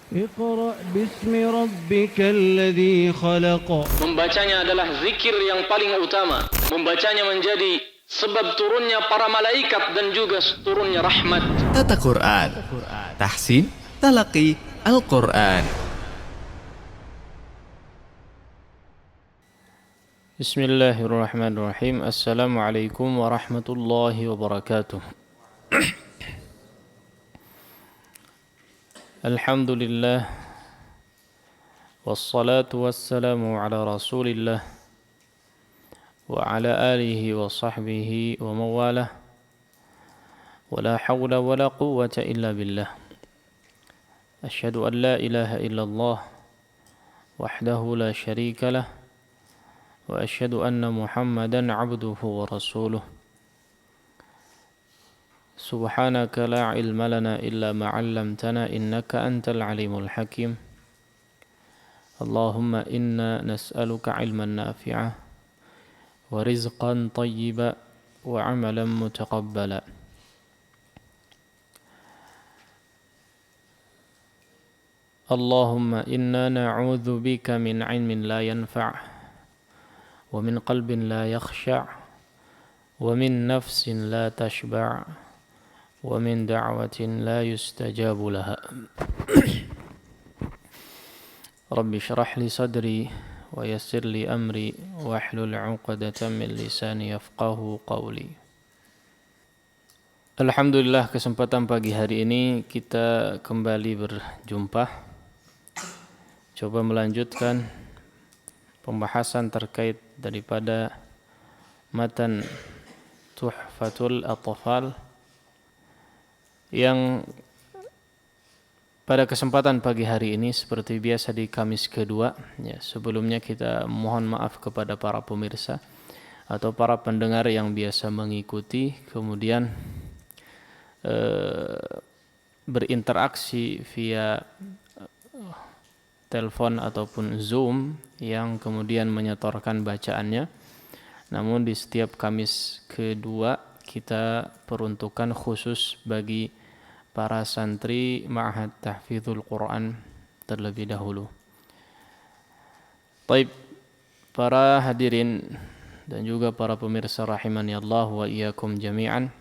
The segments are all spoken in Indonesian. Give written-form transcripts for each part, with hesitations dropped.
Iqra' bismi rabbikal ladzi khalaq. Membacanya adalah zikir yang paling utama. Membacanya menjadi sebab turunnya para malaikat dan juga turunnya rahmat. Tata Quran, tahsin, talaqi, Al-Quran. Bismillahirrahmanirrahim. Assalamualaikum warahmatullahi wabarakatuh. Alhamdulillah. Wassalatu wassalamu ala rasulillah wa ala alihi wa sahbihi wa mawalah. Wa la hawla wa la quwwata illa billah. Asyhadu an la ilaha illallah wahdahu la syarika lah. Wa asyhadu anna Muhammadan abduhu wa rasuluh. Subhanaka la ilma lana illa ma 'allamtana innaka antal alimul hakim. Allahumma inna nas'aluka 'ilman nafi'a wa rizqan thayyiba wa 'amalan mutaqabbala. Allahumma inna na'udzu bika min 'ilmin la yanfa' wa min qalbin la yakhsha' wa min nafsin la tashba' wa min da'watin la yustajabu laha. Rabbi shrah li sadri wa yassir li amri wahlul 'uqdatam min lisani yafqahu qawli. Alhamdulillah, kesempatan pagi hari ini kita kembali berjumpa. Coba melanjutkan pembahasan terkait daripada matan Tuhfatul Atfal yang pada kesempatan pagi hari ini seperti biasa di Kamis kedua, ya, sebelumnya kita mohon maaf kepada para pemirsa atau para pendengar yang biasa mengikuti kemudian berinteraksi via telepon ataupun Zoom yang kemudian menyetorkan bacaannya. Namun di setiap Kamis kedua kita peruntukan khusus bagi para santri Ma'had Tahfidzul Quran terlebih dahulu. Baik, para hadirin dan juga para pemirsa rahimani Allah wa iyyakum jami'an.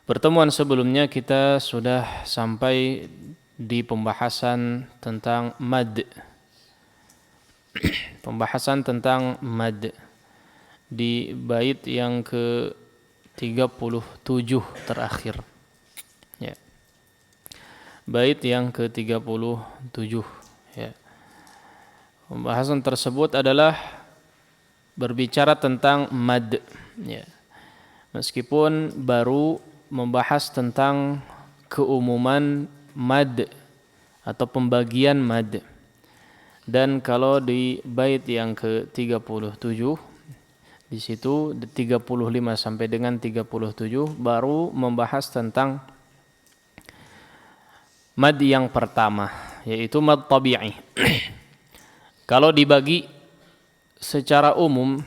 Pertemuan sebelumnya kita sudah sampai di pembahasan tentang mad. Pembahasan tentang mad di bait yang ke-37 terakhir. Ya. Bait yang ke-37, ya. Pembahasan tersebut adalah berbicara tentang mad, ya. Meskipun baru membahas tentang keumuman mad atau pembagian mad. Dan kalau di bait yang ke-37 di situ 35 sampai dengan 37 baru membahas tentang mad yang pertama, yaitu mad tabi'i. Kalau dibagi secara umum,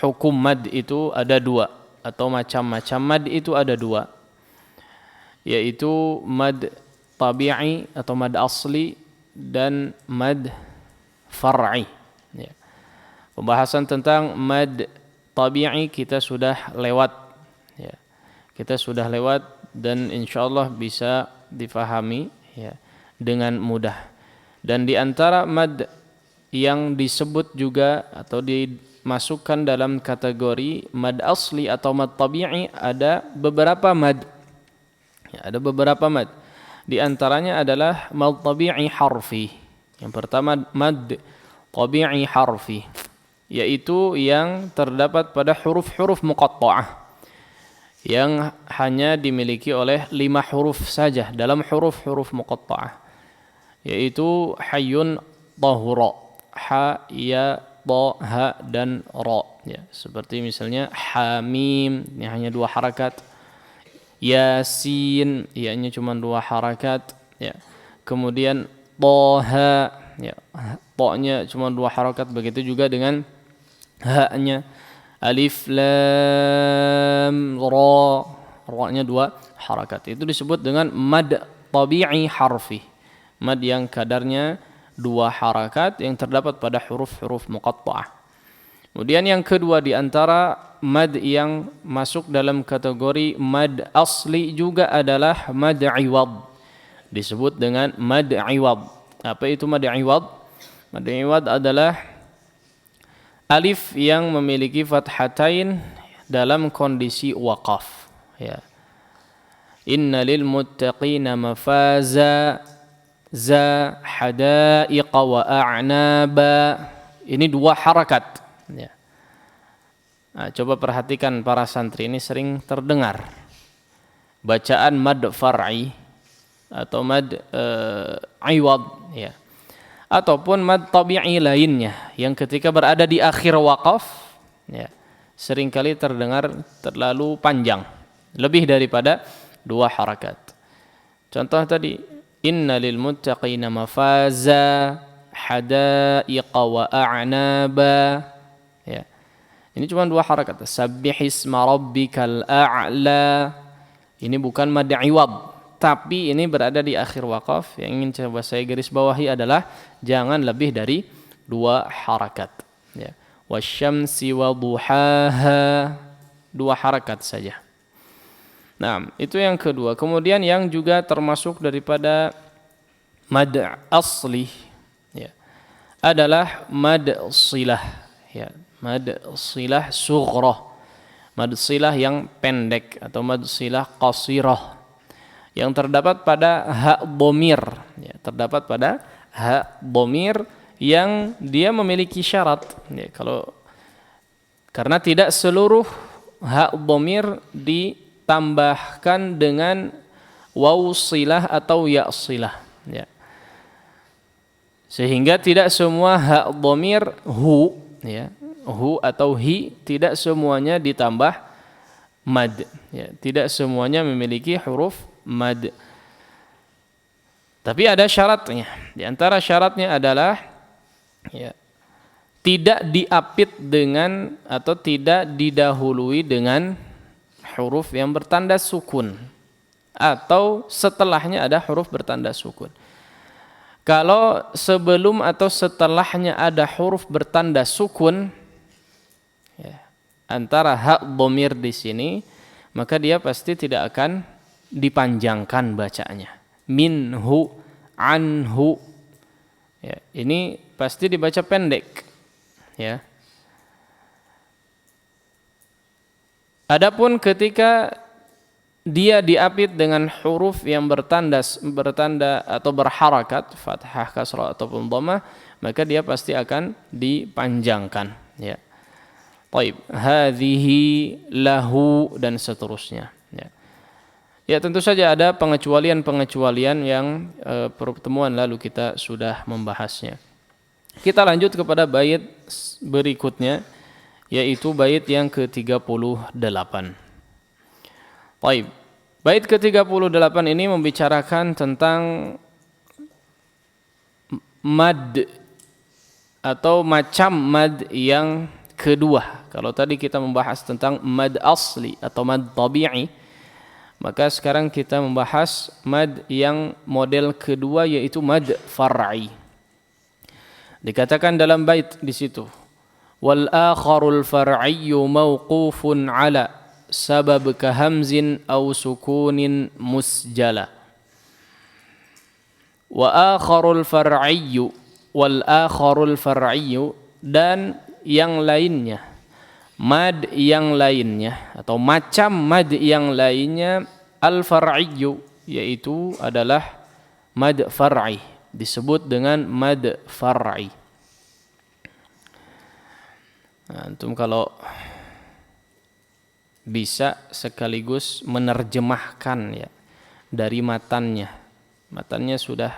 hukum mad itu ada dua, atau macam-macam mad itu ada dua, yaitu mad tabi'i atau mad asli dan mad far'i. Ya. Pembahasan tentang mad tabi'i kita sudah lewat, ya. Kita sudah lewat dan insyaallah bisa difahami, ya, dengan mudah. Dan di antara mad yang disebut juga atau dimasukkan dalam kategori mad asli atau mad tabi'i ada beberapa mad. Ya, ada beberapa mad. Di antaranya adalah mad tabi'i harfi. Yang pertama mad tabi'i harfi, yaitu yang terdapat pada huruf-huruf muqatta'ah, yang hanya dimiliki oleh 5 huruf saja dalam huruf-huruf muqatta'ah, yaitu hayyun, tahura, ha, ya, ta, ha, dan ra. Ya, seperti misalnya hamim, ini hanya 2 harakat. Yasin, ya-nya cuma 2 harakat, ya. Kemudian taha, ya, ta-nya cuma 2 harakat, begitu juga dengan ha-nya. Alif lam ra, ra-nya 2 harakat. Itu disebut dengan mad tabi'i harfi, mad yang kadarnya 2 harakat yang terdapat pada huruf-huruf muqatta'ah. Kemudian yang kedua di antara mad yang masuk dalam kategori mad asli juga adalah mad iwad. Disebut dengan mad iwad. Apa itu mad iwad? Mad iwad adalah alif yang memiliki fathatain dalam kondisi waqaf, ya. Inna lil muttaqina mafaza za hadaiqa wa a'naba. Ini 2 harakat, ya. Nah, coba perhatikan para santri, ini sering terdengar bacaan mad far'i atau mad iwad, ya. Ataupun mad tabi'i lainnya yang ketika berada di akhir waqaf, ya, seringkali terdengar terlalu panjang, lebih daripada 2 harakat. Contoh tadi, inna lil muttaqina mafaza hadaiqa wa a'naba, ya. Ini cuma 2 harakat. Sabbihisma rabbikal a'la. Ini bukan mad iwad, tapi ini berada di akhir waqaf. Yang ingin coba saya garis bawahi adalah jangan lebih dari 2 harakat, ya. Wasyamsi wa duhaha, 2 harakat saja. Nah, itu yang kedua. Kemudian yang juga termasuk daripada mad asli, ya, adalah mad silah, ya. Mad silah sughra, mad silah yang pendek atau mad silah qasirah, yang terdapat pada ha dhamir, ya, terdapat pada ha dhamir yang dia memiliki syarat, ya. Karena tidak seluruh ha dhamir ditambahkan dengan waw silah atau ya silah, ya. Sehingga tidak semua ha dhamir hu, ya, hu atau hi, tidak semuanya ditambah mad, ya. Tidak semuanya memiliki huruf mad. Tapi ada syaratnya. Di antara syaratnya adalah, ya, tidak diapit dengan atau tidak didahului dengan huruf yang bertanda sukun atau setelahnya ada huruf bertanda sukun. Kalau sebelum atau setelahnya ada huruf bertanda sukun, ya, antara ha dhamir di sini, maka dia pasti tidak akan dipanjangkan bacanya. Minhu, anhu, ya, ini pasti dibaca pendek, ya. Adapun ketika dia diapit dengan huruf yang bertanda atau berharakat, fathah, kasrah ataupun dhammah, maka dia pasti akan dipanjangkan, ya. Baik, hadhihi, lahu, dan seterusnya, ya. Ya, tentu saja ada pengecualian-pengecualian yang pertemuan lalu kita sudah membahasnya. Kita lanjut kepada bait berikutnya, yaitu bait yang ke-38. Baik, bait ke-38 ini membicarakan tentang mad atau macam mad yang kedua. Kalau tadi kita membahas tentang mad asli atau mad tabi'i, maka sekarang kita membahas mad yang model kedua, yaitu mad far'i. Dikatakan dalam bait di situ, wal akharul far'iyyu mauqufun ala sabab kahamzin aw sukunin musjala. Wa akharul far'iyyu, wal akharul far'iyyu, dan yang lainnya, mad yang lainnya atau macam mad yang lainnya, al far'iyyu, yaitu adalah mad far'i, disebut dengan mad far'i. Nah, antum kalau bisa sekaligus menerjemahkan, ya, dari matannya. Matannya sudah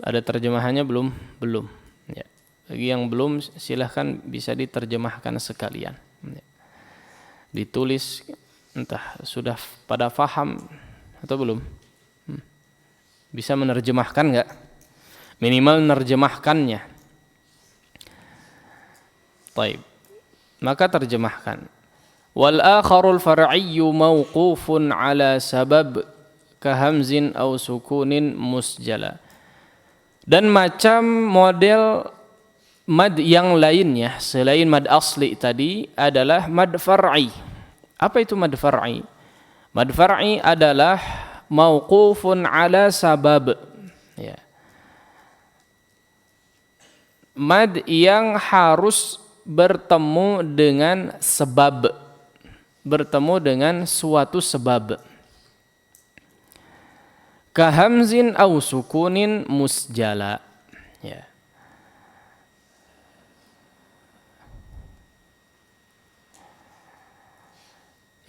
ada terjemahannya belum? Belum, ya. Bagi yang belum, silahkan bisa diterjemahkan sekalian, ya. Ditulis, entah sudah pada faham atau belum. Bisa menerjemahkan enggak? Minimal menerjemahkannya. Baik, maka terjemahkan. Wal akharul far'iyyu mauqufun ala sabab kahamzin aw sukunin musjala. Dan macam model mad yang lainnya selain mad asli tadi adalah mad far'i. Apa itu mad far'i? Mad far'i adalah mauqufun ala sabab. Ya. Mad yang harus bertemu dengan sebab, bertemu dengan suatu sebab. Kahamzin aw sukunin musjala. Ya.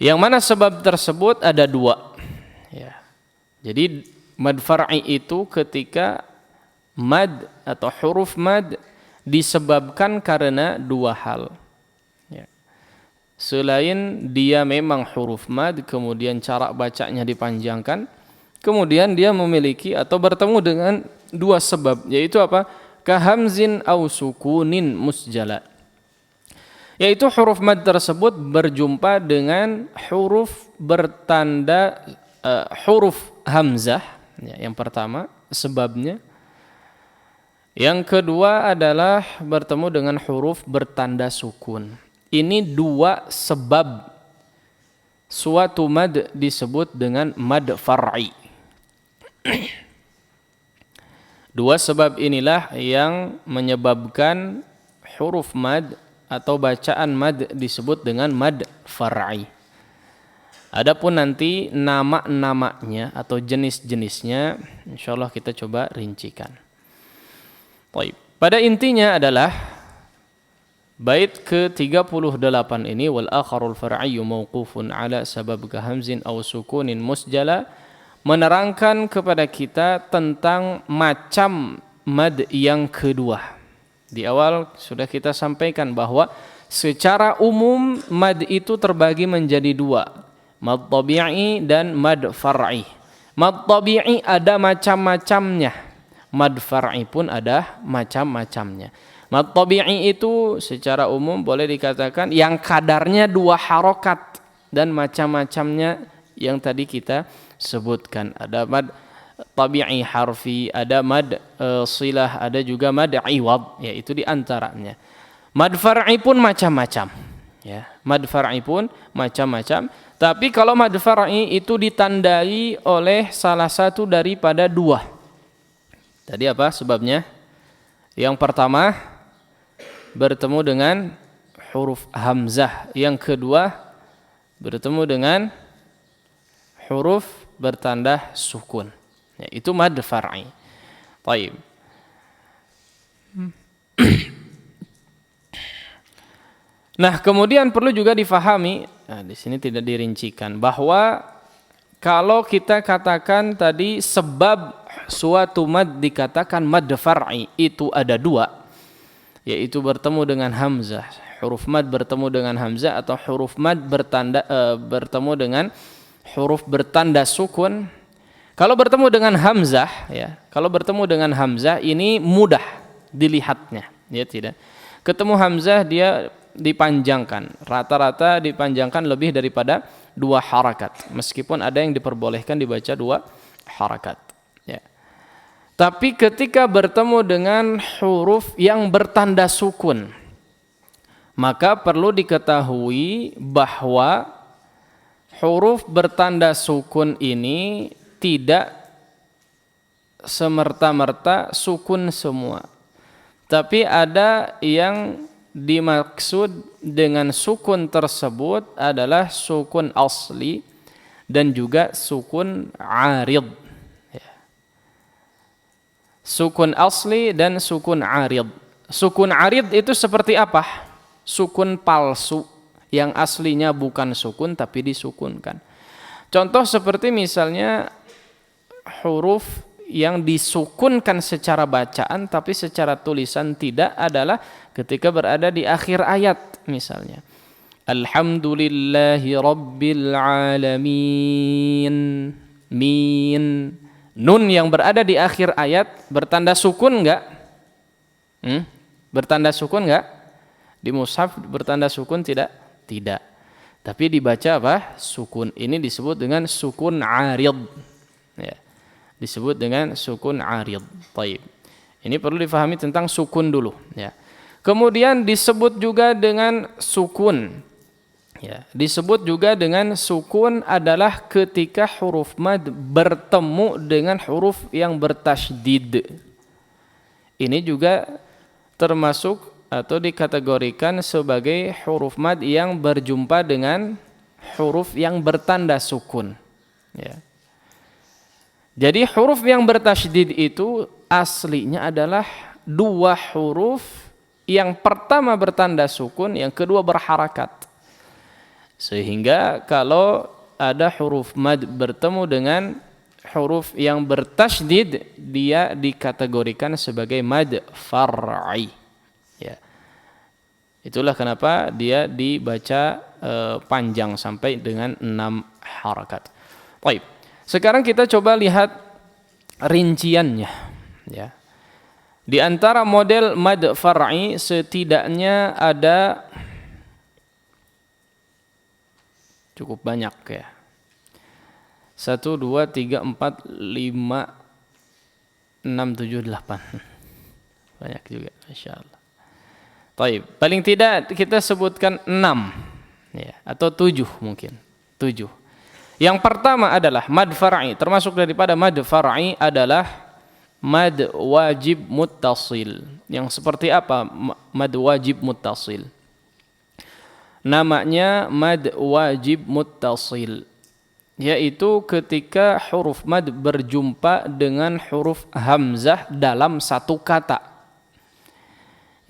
Yang mana sebab tersebut ada dua. Ya. Jadi mad far'i itu ketika mad atau huruf mad disebabkan karena dua hal. Ya. Selain dia memang huruf mad, kemudian cara bacanya dipanjangkan, kemudian dia memiliki atau bertemu dengan dua sebab, yaitu apa? Kahamzin aw sukunin musjala. Yaitu huruf mad tersebut berjumpa dengan huruf bertanda huruf hamzah, ya, yang pertama sebabnya. Yang kedua adalah bertemu dengan huruf bertanda sukun. Ini dua sebab suatu mad disebut dengan mad far'i. Dua sebab inilah yang menyebabkan huruf mad atau bacaan mad disebut dengan mad far'i. Adapun nanti nama-namanya atau jenis-jenisnya insyaallah kita coba rincikan. Baik. Pada intinya adalah bait ke-38 ini wal akharul far'iyyu mauqufun ala sabab kahamzin aw sukunin musjala menerangkan kepada kita tentang macam mad yang kedua. Di awal sudah kita sampaikan bahwa secara umum mad itu terbagi menjadi dua, mad tabi'i dan mad far'i. Mad tabi'i ada macam-macamnya, mad far'i pun ada macam-macamnya. Mad tabi'i itu secara umum boleh dikatakan yang kadarnya dua harokat dan macam-macamnya yang tadi kita sebutkan. Ada mad tabi'i harfi, ada mad silah, ada juga mad iwad, yaitu di antaranya. Mad far'i pun macam-macam, ya. Mad far'i pun macam-macam. Tapi kalau mad far'i itu ditandai oleh salah satu daripada dua. Tadi apa sebabnya? Yang pertama bertemu dengan huruf hamzah, yang kedua bertemu dengan huruf bertanda sukun. Ya, itu mad far'i. Baik. Nah, kemudian perlu juga difahami, nah, di sini tidak dirincikan bahwa kalau kita katakan tadi sebab suatu mad dikatakan mad far'i itu ada dua, yaitu bertemu dengan hamzah, huruf mad bertemu dengan hamzah atau huruf mad bertemu dengan huruf bertanda sukun. Kalau bertemu dengan hamzah, ya, kalau bertemu dengan hamzah ini mudah dilihatnya, ya tidak. Ketemu hamzah dia dipanjangkan, rata-rata dipanjangkan lebih daripada dua harakat, meskipun ada yang diperbolehkan dibaca dua harakat. Ya. Tapi ketika bertemu dengan huruf yang bertanda sukun, maka perlu diketahui bahwa huruf bertanda sukun ini tidak semerta-merta sukun semua. Tapi ada yang dimaksud dengan sukun tersebut adalah sukun asli dan juga sukun arid. Sukun asli dan sukun arid. Sukun arid itu seperti apa? Sukun palsu yang aslinya bukan sukun tapi disukunkan. Contoh seperti misalnya huruf yang disukunkan secara bacaan tapi secara tulisan tidak adalah ketika berada di akhir ayat misalnya. Alhamdulillahi rabbil alamin. Min. Nun yang berada di akhir ayat bertanda sukun enggak? Bertanda sukun enggak? Di mushaf bertanda sukun tidak? Tidak. Tapi dibaca apa? Sukun. Ini disebut dengan sukun arid. disebut dengan sukun arid. Baik. Ini perlu difahami tentang sukun dulu, ya. Kemudian disebut juga dengan sukun. Ya, disebut juga dengan sukun adalah ketika huruf mad bertemu dengan huruf yang bertasydid. Ini juga termasuk atau dikategorikan sebagai huruf mad yang berjumpa dengan huruf yang bertanda sukun. Ya. Jadi huruf yang bertasydid itu aslinya adalah dua huruf, yang pertama bertanda sukun, yang kedua berharakat. Sehingga kalau ada huruf mad bertemu dengan huruf yang bertasydid, dia dikategorikan sebagai mad far'i. Ya. Itulah kenapa dia dibaca panjang sampai dengan 6 harakat. Baik. Sekarang kita coba lihat rinciannya, ya. Di antara model mad far'i setidaknya ada cukup banyak, ya. 1, 2, 3, 4, 5, 6, 7, 8. Banyak juga, Masya Allah. Baik, paling tidak kita sebutkan 6, ya, atau 7 mungkin. 7. Yang pertama adalah mad far'i, termasuk daripada mad far'i adalah mad wajib muttasil. Yang seperti apa mad wajib muttasil? Namanya mad wajib muttasil, yaitu ketika huruf mad berjumpa dengan huruf hamzah dalam satu kata.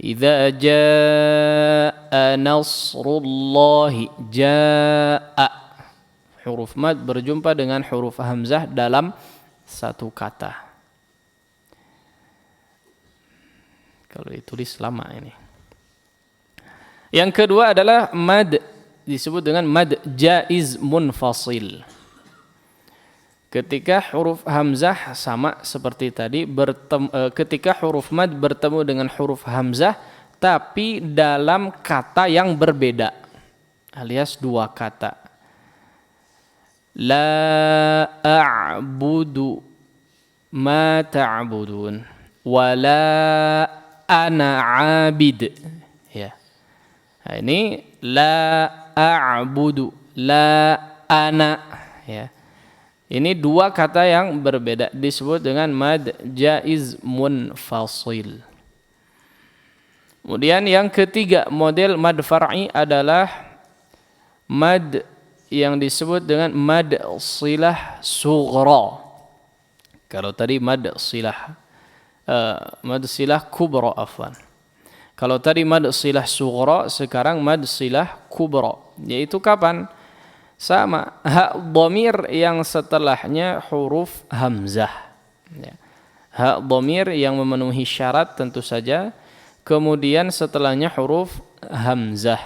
Idza jaa nasrullahi, jaa. Huruf mad berjumpa dengan huruf hamzah dalam satu kata. Kalau ditulis lama ini. Yang kedua adalah mad, disebut dengan mad jaiz munfasil. Ketika huruf hamzah sama seperti tadi, ketika huruf mad bertemu dengan huruf hamzah tapi dalam kata yang berbeda, alias dua kata. La a'budu ma ta'budun wala ana 'abid. Ya. Nah, ini la a'budu, la ana, ya. Ini dua kata yang berbeda, disebut dengan mad jaiz munfasil. Kemudian yang ketiga model mad far'i adalah mad yang disebut dengan mad silah sughra. Kalau tadi mad silah kubra, afwan. Kalau tadi mad silah sughra, sekarang mad silah kubra. Yaitu kapan? Sama, ha dhamir yang setelahnya huruf hamzah. Ya. Ha dhamir yang memenuhi syarat tentu saja, kemudian setelahnya huruf hamzah.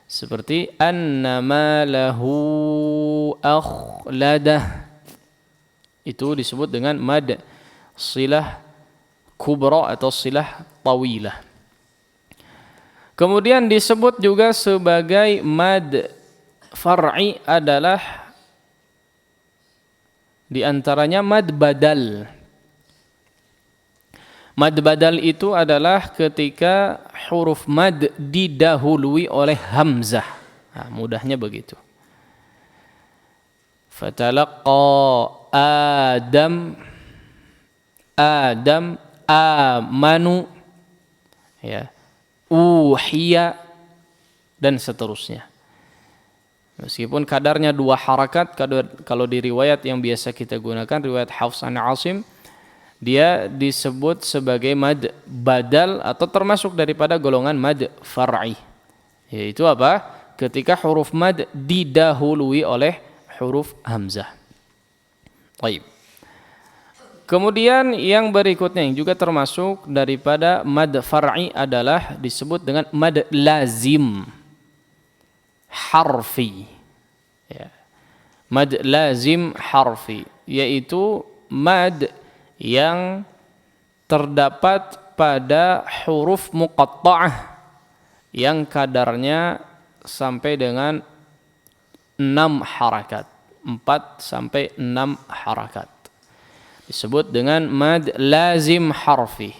Seperti annama lahu akhladah. Itu disebut dengan mad silah kubra atau silah tawilah. Kemudian disebut juga sebagai mad far'i adalah diantaranya mad badal. Mad badal itu adalah ketika huruf mad didahului oleh hamzah. Nah, mudahnya begitu. Fatalaqa Adam amanu, ya, uhiya, dan seterusnya. Meskipun kadarnya dua harakat, kalau di riwayat yang biasa kita gunakan, riwayat Hafs an Asim, dia disebut sebagai mad badal atau termasuk daripada golongan mad far'i. Yaitu apa? Ketika huruf mad didahului oleh huruf hamzah. Baik. Kemudian yang berikutnya yang juga termasuk daripada mad far'i adalah disebut dengan mad lazim harfi. Ya. Mad lazim harfi, yaitu mad yang terdapat pada huruf muqatta'ah yang kadarnya sampai dengan 6 harakat, 4 sampai 6 harakat. disebut dengan mad lazim harfi.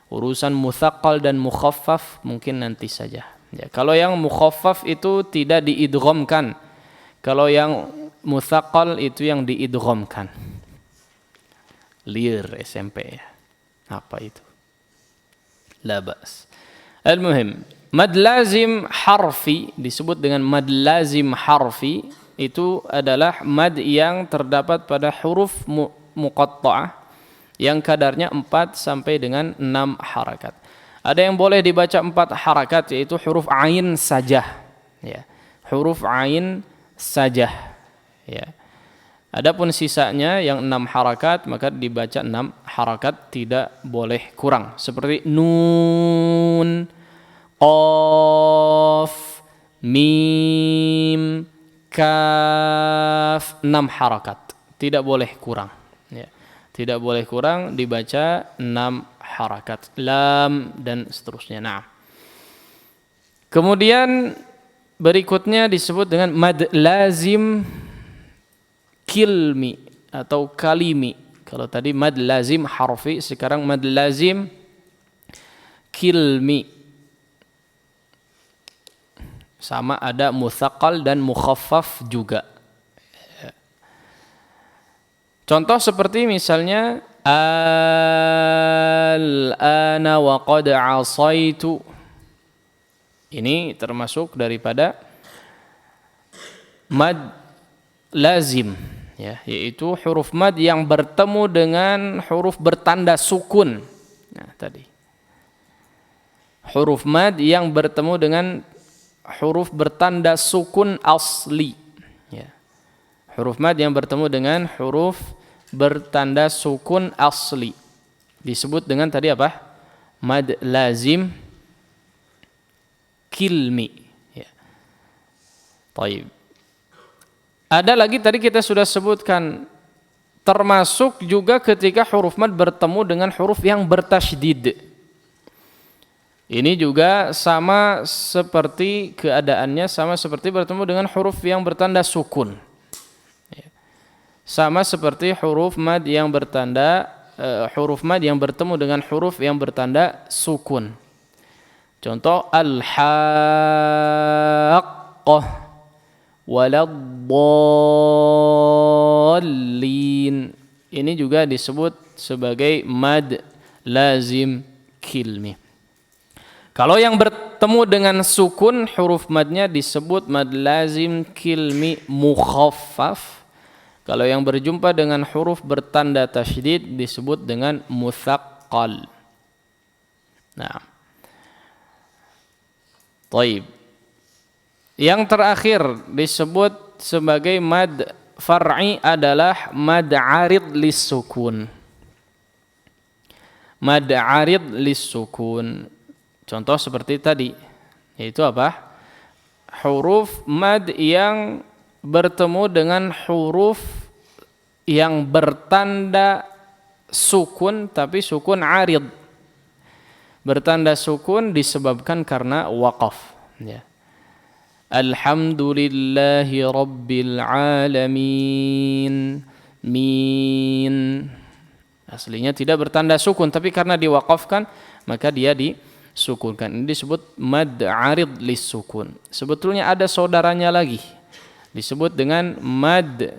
Urusan mutsaqqal dan mukhaffaf mungkin nanti saja. Ya, kalau yang mukhaffaf itu tidak diidghamkan. Kalau yang mutsaqqal itu yang diidghamkan. Lir SMP ya. Apa itu? La ba's. Al-muhim, mad lazim harfi disebut dengan mad lazim harfi itu adalah mad yang terdapat pada huruf muqatta'ah yang kadarnya 4 sampai dengan 6 harakat. Ada yang boleh dibaca 4 harakat yaitu huruf ain saja. Ya. Huruf ain saja. Ya. Adapun sisanya yang 6 harakat maka dibaca 6 harakat, tidak boleh kurang. Seperti nun, qaf, mim, kaf, 6 harakat. Tidak boleh kurang. Ya. Tidak boleh kurang, dibaca 6 harakat. Lam dan seterusnya. Nah. Kemudian berikutnya disebut dengan mad lazim kilmi atau kalimi. Kalau tadi mad lazim harfi, sekarang mad lazim kilmi. Sama ada mutsaqqal dan mukhaffaf juga. Contoh seperti misalnya al-ana wa qad asaitu. Ini termasuk daripada mad lazim ya, yaitu huruf mad yang bertemu dengan huruf bertanda sukun. Nah, tadi. Huruf mad yang bertemu dengan huruf bertanda sukun asli. Huruf mad yang bertemu dengan huruf bertanda sukun asli disebut dengan tadi apa? Mad lazim kilmi. Ya. Taib. Ada lagi tadi kita sudah sebutkan, termasuk juga ketika huruf mad bertemu dengan huruf yang bertasydid. Ini juga sama seperti keadaannya, sama seperti bertemu dengan huruf yang bertanda sukun. Sama seperti huruf mad yang bertanda huruf mad yang bertemu dengan huruf yang bertanda sukun. Contoh al-haqqah waladdallin. Ini juga disebut sebagai mad lazim kilmi. Kalau yang bertemu dengan sukun, huruf madnya disebut mad lazim kilmi mukhaffaf. Kalau yang berjumpa dengan huruf bertanda tasydid disebut dengan mutsaqqal. Nah. Taib. Yang terakhir disebut sebagai mad far'i adalah mad 'arid lis-sukun. Mad 'arid lis-sukun. Contoh seperti tadi, yaitu apa? Huruf mad yang bertemu dengan huruf yang bertanda sukun tapi sukun 'arid. Bertanda sukun disebabkan karena waqaf, ya. Alhamdulillahi rabbil alamin. Min. Aslinya tidak bertanda sukun tapi karena diwaqafkan maka dia disukunkan. Ini disebut mad 'arid lis-sukun. Sebetulnya ada saudaranya lagi, disebut dengan mad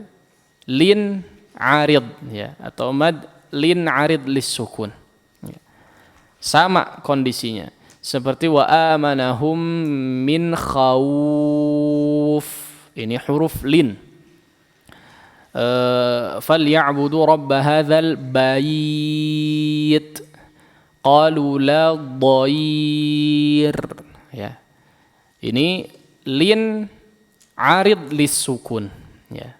lin 'arid, ya, atau mad lin 'arid lis-sukun. Ya. Sama kondisinya seperti wa amanahum min khawf. Ini huruf lin. Falyabudu rabb hadzal bait. Qalu la dhair. Ya. Ini lin 'arid lis-sukun, ya.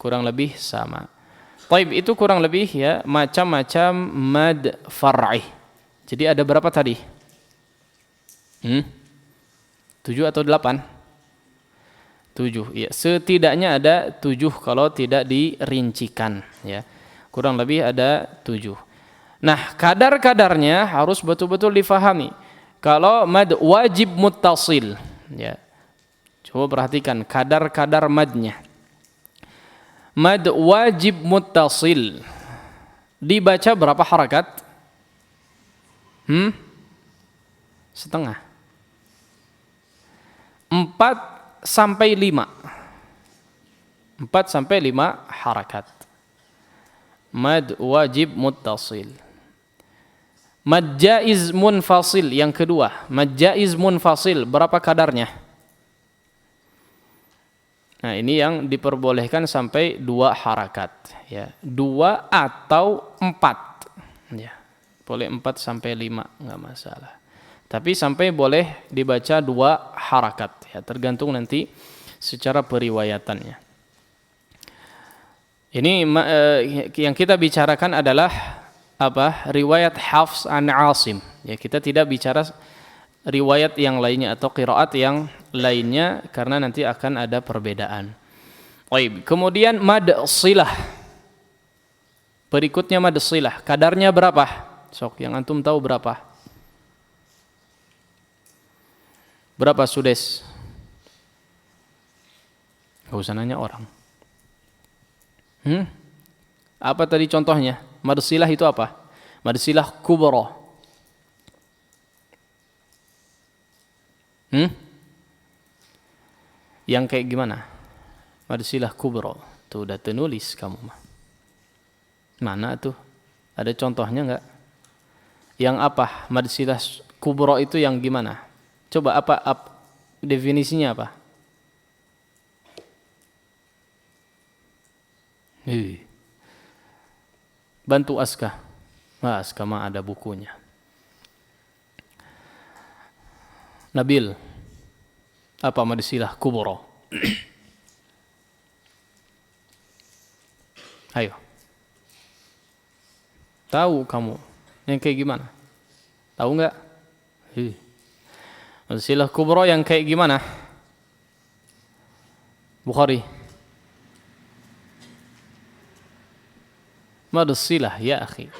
Kurang lebih sama. Taib, itu kurang lebih ya macam-macam mad far'i. Jadi ada berapa tadi? 7 atau 8? 7. Ya, setidaknya ada 7 kalau tidak dirincikan, ya. Kurang lebih ada 7. Nah, kadar-kadarnya harus betul-betul difahami. Kalau mad wajib muttasil, ya. Coba perhatikan kadar-kadar madnya. Mad wajib muttasil dibaca berapa harakat? Setengah. 4 sampai 5. 4 sampai 5 harakat. Mad wajib muttasil. Mad jaiz munfasil yang kedua. Mad jaiz munfasil berapa kadarnya? Nah, ini yang diperbolehkan sampai 2 harakat, ya. 2 atau 4. Ya. Boleh 4 sampai 5, enggak masalah. Tapi sampai boleh dibaca 2 harakat, ya, tergantung nanti secara periwayatannya. Ini yang kita bicarakan adalah apa? Riwayat Hafs an Asim. Ya, kita tidak bicara riwayat yang lainnya atau qiraat yang lainnya karena nanti akan ada perbedaan. Baik, kemudian mad silah. Berikutnya mad silah. Kadarnya berapa? Sok, yang antum tahu berapa? Berapa Sudes? Gak usah nanya orang. Apa tadi contohnya? Mad silah itu apa? Mad silah kubra. Yang kayak gimana? Mad silah kubra. Tuh udah ternulis kamu mah. Mana tuh? Ada contohnya enggak? Yang apa? Mad silah kubra itu yang gimana? Coba apa definisinya apa? Bantu Aska. Aska mah ada bukunya. Nabil. Apa mad silah kubra? Ayo. Tahu kamu? Yang kayak gimana? Tahu enggak? Mad silah kubra yang kayak gimana? Bukhari. Mad silah ya akhi.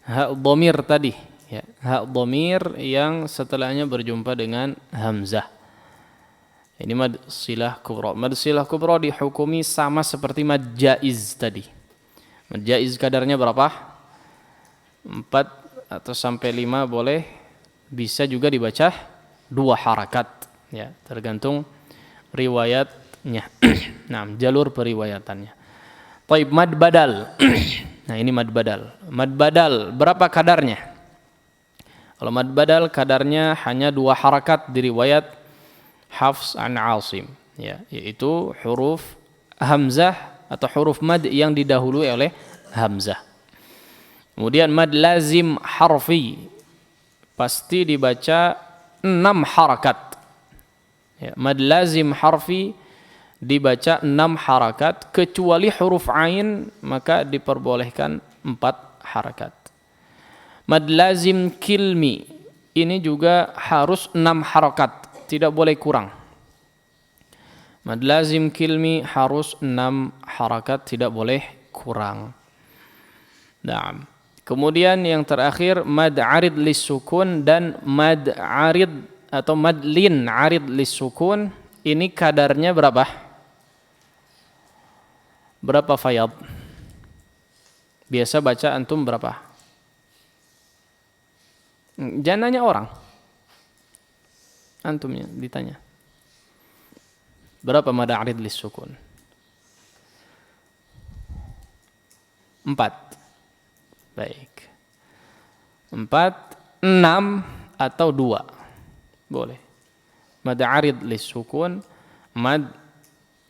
Ha dhamir tadi, ya. Ha dhamir yang setelahnya berjumpa dengan hamzah. Ini mad silah kubra. Mad silah kubra dihukumi sama seperti mad jaiz tadi. Mad jaiz kadarnya berapa? 4 atau sampai 5 boleh. Bisa juga dibaca 2 harakat, ya, tergantung riwayatnya. Nah, jalur periwayatannya. Taib mad badal. Nah, ini mad badal. Mad badal berapa kadarnya? Kalau mad badal kadarnya hanya 2 harakat di riwayat Hafs an Asim, ya, yaitu huruf hamzah atau huruf mad yang didahului oleh hamzah. Kemudian mad lazim harfi pasti dibaca 6 harakat. Ya, mad lazim harfi dibaca 6 harakat, kecuali huruf ain maka diperbolehkan 4 harakat. Mad lazim kilmi ini juga harus 6 harakat, tidak boleh kurang. Mad lazim kilmi harus 6 harakat, tidak boleh kurang. Nah, kemudian yang terakhir mad arid lisukun dan mad arid atau mad lin arid lisukun, ini kadarnya berapa? Berapa fayad? Biasa baca antum berapa? Jangan nanya orang. Antumnya ditanya. Berapa mad arid lisukun? 4. Baik. 4, 6 atau 2. Boleh. Mad arid lisukun, mad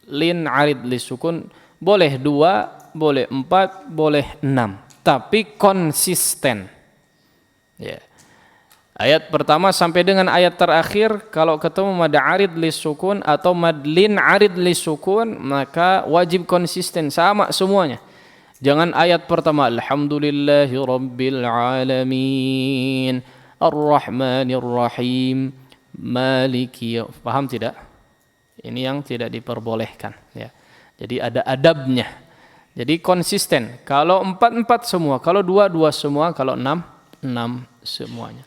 lin arid lisukun, boleh 2, boleh 4, boleh 6. Tapi konsisten. Ya. Ayat pertama sampai dengan ayat terakhir kalau ketemu mad arid lisukun atau mad lin arid lisukun maka wajib konsisten sama semuanya. Jangan ayat pertama alhamdulillahi rabbil alamin arrahmanir rahim maliki, paham tidak? Ini yang tidak diperbolehkan, ya. Jadi ada adabnya. Jadi konsisten. Kalau 4 semua, kalau 2 semua, kalau 6 semuanya.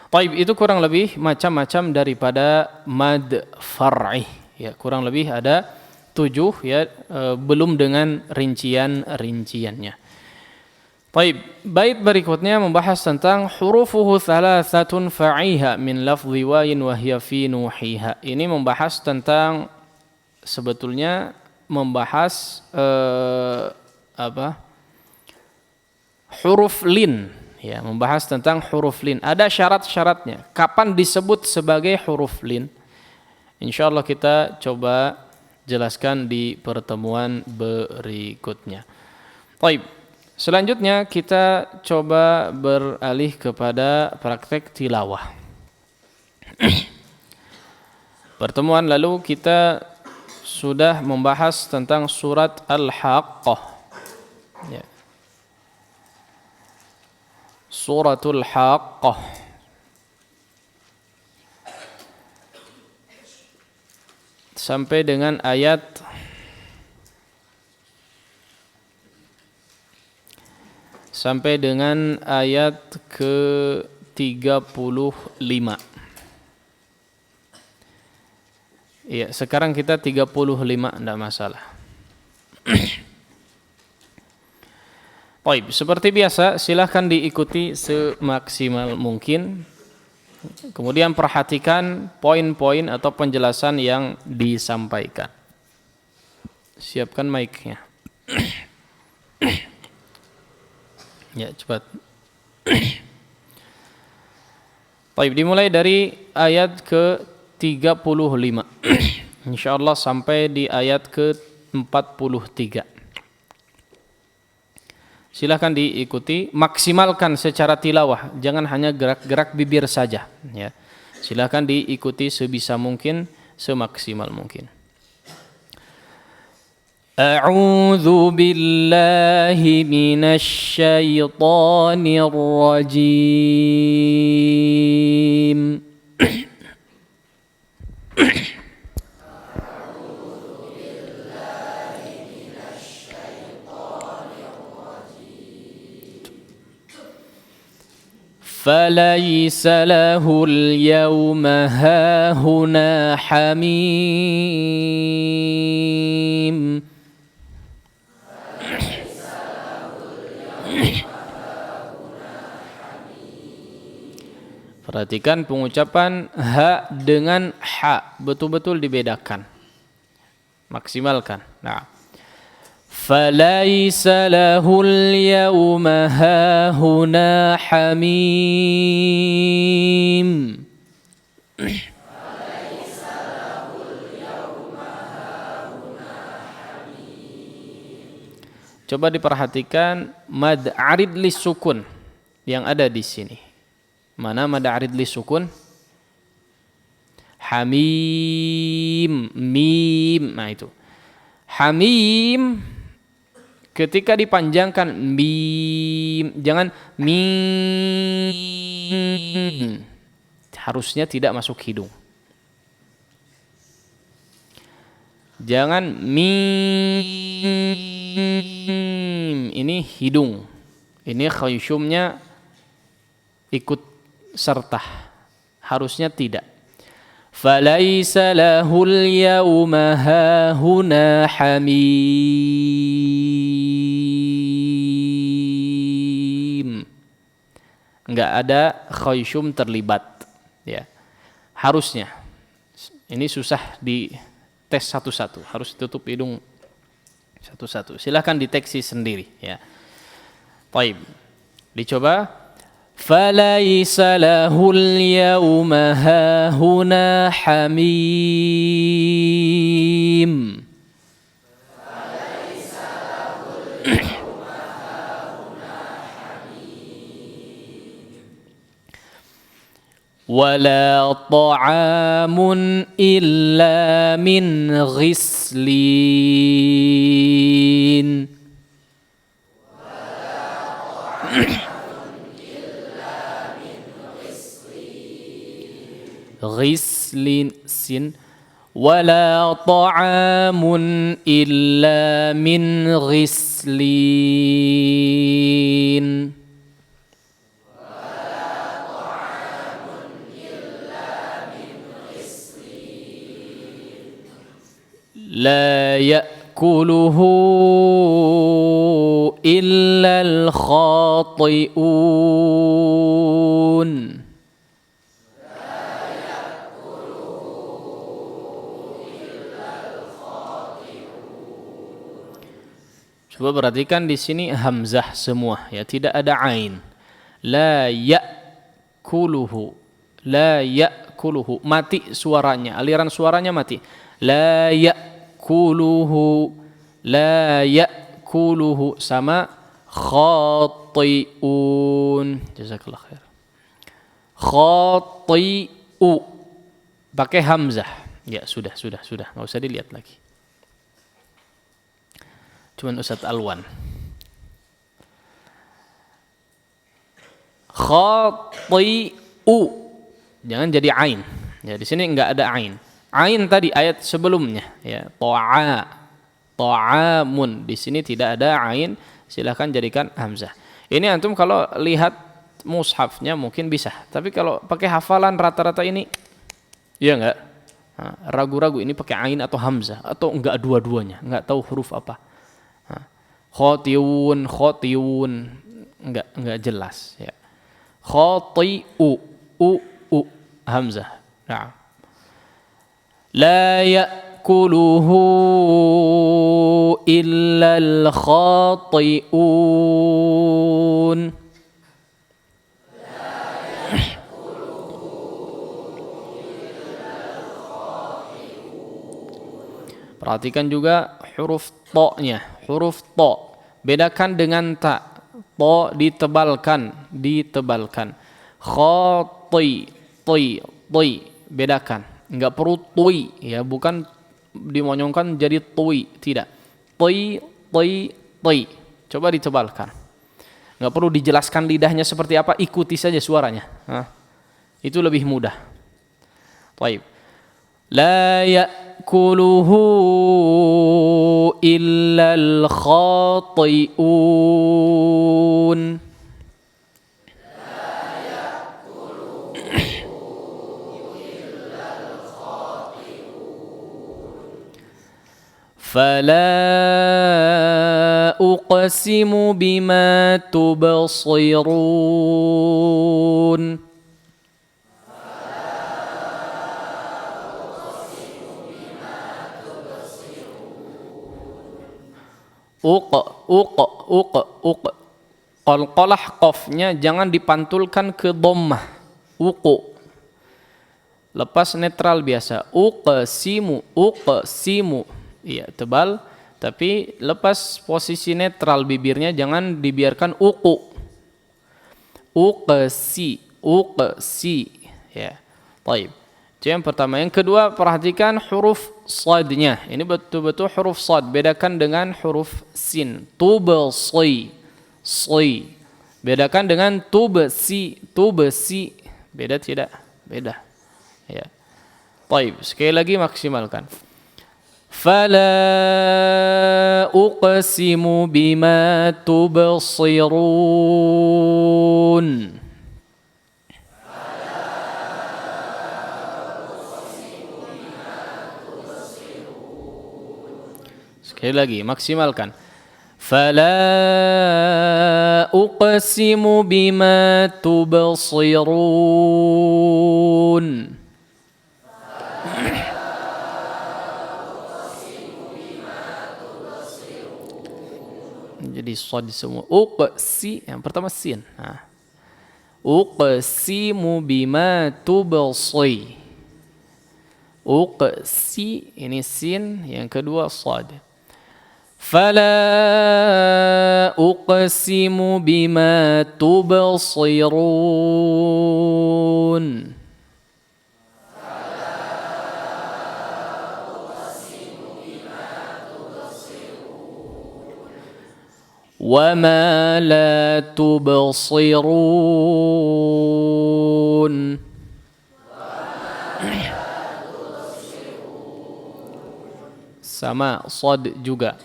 Taib, itu kurang lebih macam-macam daripada mad far'i, ya, kurang lebih ada 7, ya, belum dengan rincian-rinciannya. Baik, bait berikutnya membahas tentang hurufuhu thalathatun fa'iha min lafzi wayin wa hiya fi nuhiha. Ini membahas tentang sebetulnya membahas huruf lin, ya, membahas tentang huruf lin. Ada syarat-syaratnya. Kapan disebut sebagai huruf lin? Insyaallah kita coba jelaskan di pertemuan berikutnya. Baik. Selanjutnya kita coba beralih kepada praktek tilawah. Pertemuan lalu kita sudah membahas tentang surat Al-Haqqah. Ya. Suratul Haqqah. Sampai dengan ayat ke-35. Ya, sekarang kita 35, tidak masalah. Baik, seperti biasa silahkan diikuti semaksimal mungkin. Kemudian perhatikan poin-poin atau penjelasan yang disampaikan. Siapkan mic-nya. Ya, cepat. Baik, dimulai dari ayat ke-35. Insyaallah sampai di ayat ke-43. Silahkan diikuti, maksimalkan secara tilawah, jangan hanya gerak-gerak bibir saja, ya. Silahkan diikuti sebisa mungkin, semaksimal mungkin. A'udzu billahi minasy syaithanir rajim. فليس له اليوم هاهنا حميم Perhatikan pengucapan ha dengan ha, betul-betul dibedakan. Maksimalkan. Nah. فَلَيْسَ لَهُ الْيَوْمَ هَاهُنَا حَمِيمٌ Coba diperhatikan mad arid lis sukun yang ada di sini. Mana mad arid lis sukun? Hamim, mim. Nah itu. Hamim ketika dipanjangkan mim, jangan mim. Harusnya tidak masuk hidung. Jangan mim. Ini hidung. Ini khayshumnya ikut serta. Harusnya tidak. Falaisa lahul yawma hahuna hamim. Enggak ada khayshum terlibat, ya. Harusnya. Ini susah di tes satu-satu, harus tutup hidung satu-satu. Silakan deteksi sendiri, ya. Baik. Dicoba. Falaisa lahul yawma hahuna hamim. ولا طعام إلا من غسلين غسلين sin ولا طعام إلا من غسلين لا يأكل ya'kuluhu illal khati'un. Coba perhatikan di sini hamzah semua ya, tidak ada ain. La ya'kuluhu. La ya'kuluhu. Mati suaranya, aliran suaranya mati. La ya'kuluhu. La ya'kuluhu sama khati'un. Jazakallah khair. Khati'u. Pakai hamzah. Ya, sudah. Enggak usah dilihat lagi. Cuman Ustaz Alwan. Khati'u. Jangan jadi ain. Ya, di sini enggak ada ain. Ain tadi ayat sebelumnya ya, ta'amun. Di sini tidak ada ain, silakan jadikan hamzah. Ini antum kalau lihat mushafnya mungkin bisa. Tapi kalau pakai hafalan rata-rata ini ya enggak. Ragu-ragu ini pakai ain atau hamzah atau enggak dua-duanya, enggak tahu huruf apa. Khotiun enggak jelas ya. Khati'u hamzah. Nah. La ya'kuluhu illal khati'un. Perhatikan juga huruf to-nya, huruf to. Bedakan dengan ta. To ditebalkan. Khati, bedakan. Enggak perlu tui ya, bukan dimonyongkan jadi tui, tidak. Tui. Coba ditebalkan. Enggak perlu dijelaskan lidahnya seperti apa, ikuti saja suaranya. Itu lebih mudah. Baik. La ya'kuluhu illal khati'un. Fala uqsimu bima tubsirun. Qalqalah qafnya jangan dipantulkan ke dhammah. Lepas netral biasa. Uqsimu. Iya, tebal, tapi lepas posisi netral bibirnya, jangan dibiarkan uqsi ya. Baik. Itu yang pertama. Yang kedua, perhatikan huruf sadnya. Ini betul-betul huruf sad. Bedakan dengan huruf sin. Tubsi. Bedakan dengan tubsi. Beda tidak? Beda. Ya. Baik. Sekali lagi maksimalkan. Fala uqsimu bima tubsirun. Sekali lagi, maksimalkan. Fala uqsimu bima tubsirun. Jadi shad semua. Uqsi, yang pertama sin. Uqsimu bima tubsi. Uqsi, ini sin, yang kedua shad. Fala uqsimu bima tubsirun. وما لا تبصرون. Sama sad juga.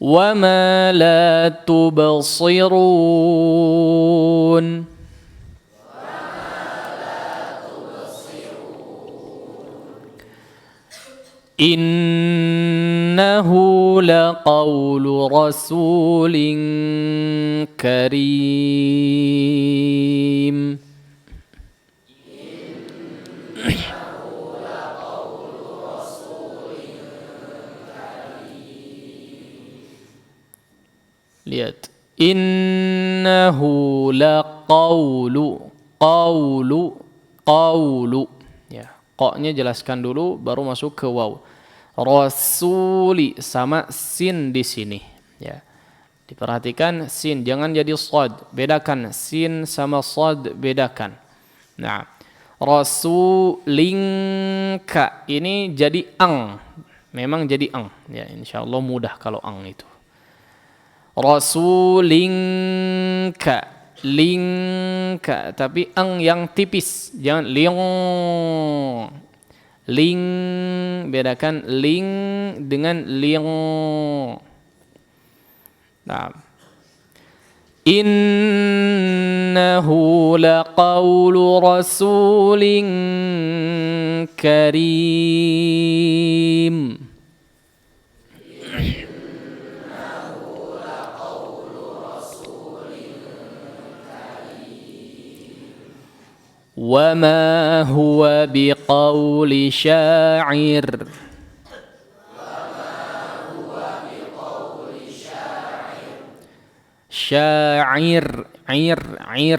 وما لا تبصرون. إنه لقول رسول كريم. Lihat, innahu laqawlu, qawlu. Ya, qa-nya jelaskan dulu baru masuk ke waw. Rasuli sama sin di sini, ya. Diperhatikan sin jangan jadi shad, bedakan sin sama shad, bedakan. Nah, rasulinka ini jadi ang. Memang jadi ang, ya, insyaallah mudah kalau ang itu. Rasulinka, lingka, tapi ang yang tipis, jangan ling, bedakan ling dengan ling. Nah, innahu laqawlu rasulin karim. وما هو بقول شاعر. Syair, air,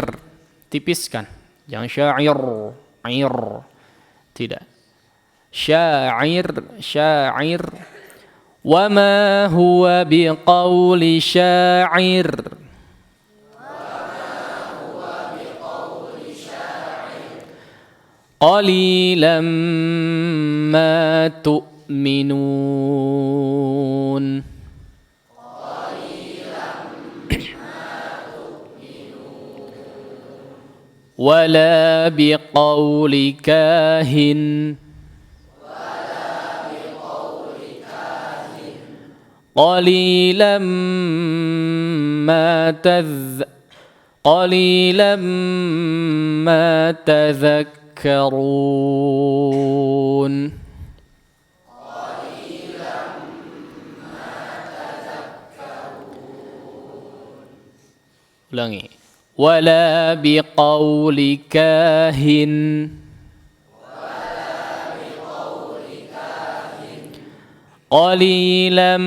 tipiskan, jangan syair, air, tidak. Syair. Wama huwa biqauli syair. Qalilan ma tu'minun. Wala biqauli kahin. Qalilan ma tadhakkarun. Ulangi. Wala biqauli kahin. Qalilam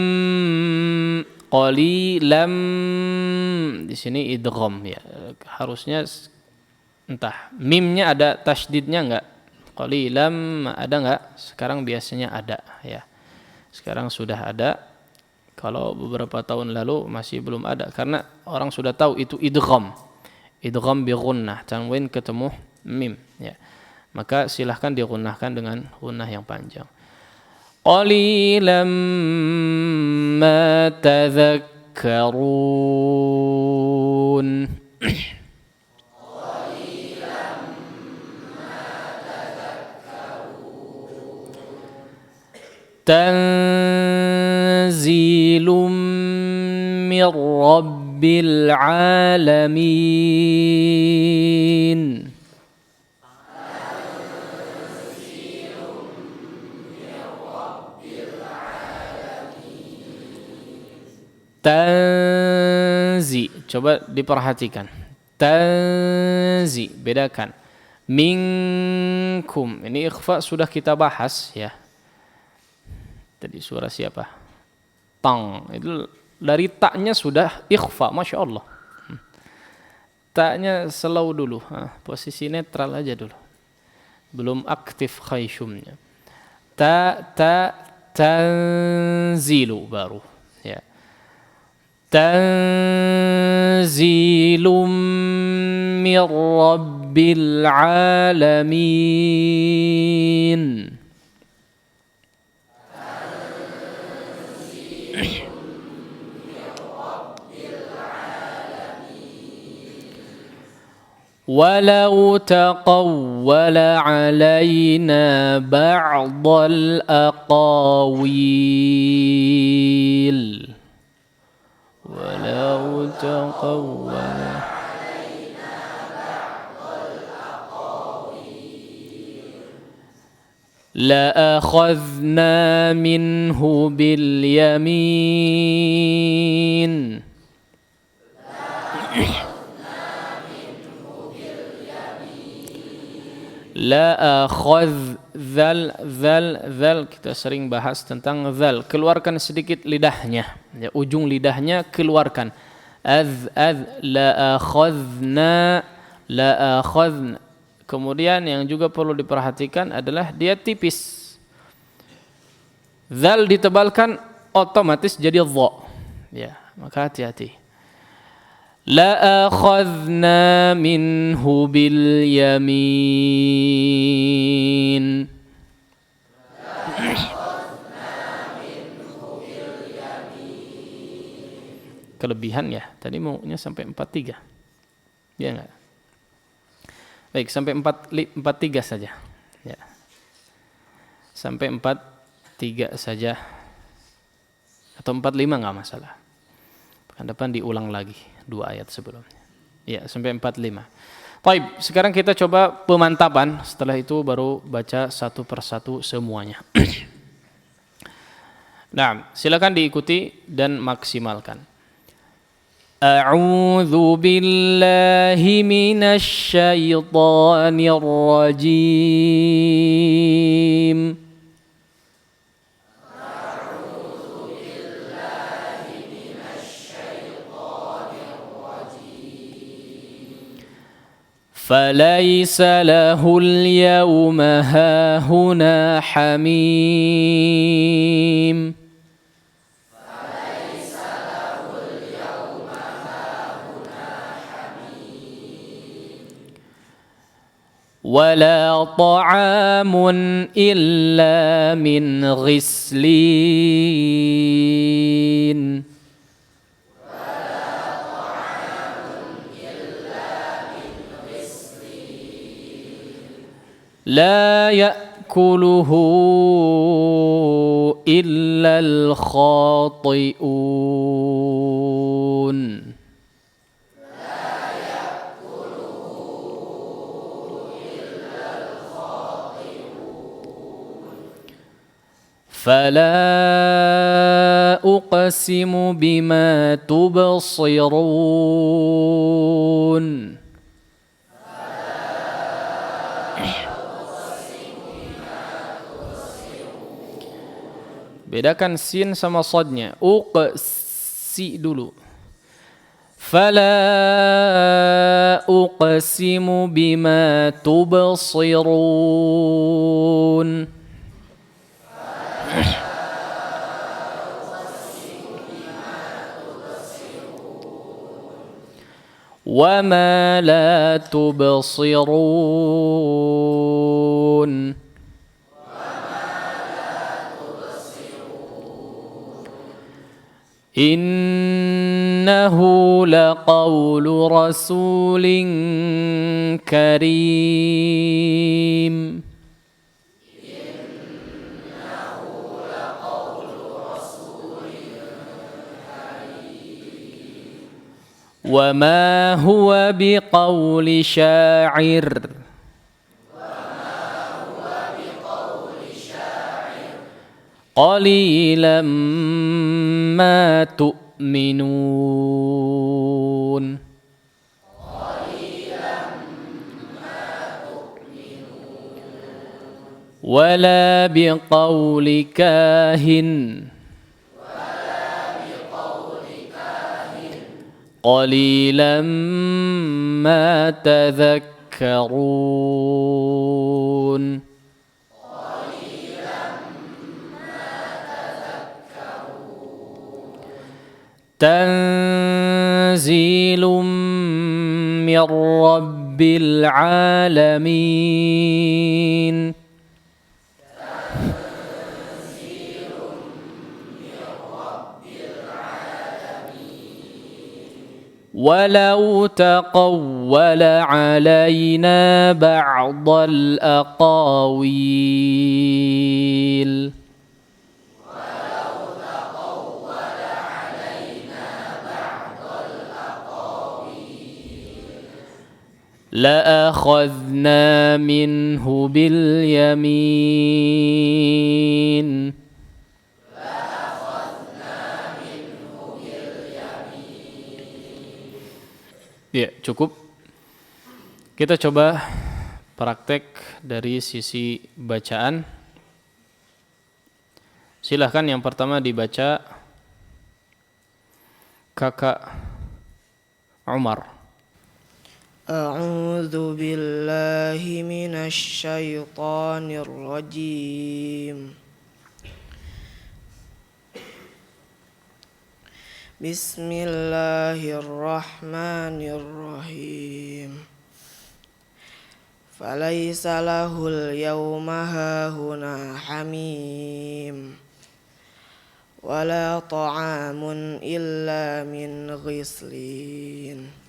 di sini idgham, ya. Harusnya entah mimnya ada tasydidnya enggak? Qalilam ada enggak? Sekarang biasanya ada, ya. Sekarang sudah ada. Kalau beberapa tahun lalu masih belum ada karena orang sudah tahu itu idgham. Idgham bi gunnah, tanwin ketemu mim, ya. Maka silahkan digunnahkan dengan gunnah yang panjang. Qalilan ma tadhakkarun. Tanzilum min rabbil alamin. Tanzi, coba diperhatikan. Tanzi, bedakan. Minkum, ini ikhfa sudah kita bahas, ya. Tadi suara siapa? Tang, itu dari taknya sudah ikhfa, masya Allah. Taknya slow dulu, posisi netral aja dulu. Belum aktif khayshumnya. Tanzilu baru, ya. Tanzilum min rabbil alamin. Walau taqawwala alaina ba'dal aqawil. Walau taqawwala لأخذنا منه باليمين لأخذ zal kita sering bahas tentang zal, keluarkan sedikit lidahnya ya, ujung lidahnya keluarkan la'akhadna. Kemudian yang juga perlu diperhatikan adalah dia tipis. Zal ditebalkan otomatis jadi dha. Ya, maka hati-hati. La akhadna minhu bil yamin. Kelebihan ya. Tadi maunya sampai 43. Ya enggak? Baik, sampai 43 saja. Ya. Sampai 43 saja. Atau 45 enggak masalah. Pekan depan diulang lagi 2 ayat sebelumnya. Ya, sampai 45. Baik, sekarang kita coba pemantapan. Setelah itu baru baca satu persatu semuanya. Nah, silakan diikuti dan maksimalkan. A'udzu billahi minasy syaithanir rajim. A'udzu billahi minasy syaithanir rajim. Falaysa lahul yawma hahuna hamim. ولا طعام إلا من غسلين لا يأكله إلا الخاطئون فلا أقسم بما تبصرون bedakan sin sama sodnya. Uqsi dulu. Fala uqsimu bima tubsirun. وما لا تبصرون إنه لقول رسول كريم وما هو بقول شاعر قليلا ما تؤمنون ولا بقول كاهن قليلا ما تذكرون تنزيل من رب العالمين ولو تقول علينا بعض الأقاويل لأخذنا منه باليمين. Ya, cukup. Kita coba praktek dari sisi bacaan. Silahkan yang pertama dibaca Kakak Umar. أعوذ بالله من الشيطان الرجيم بسم الله الرحمن الرحيم فليس له اليوم هاهنا حميم ولا طعام إلا من غسلين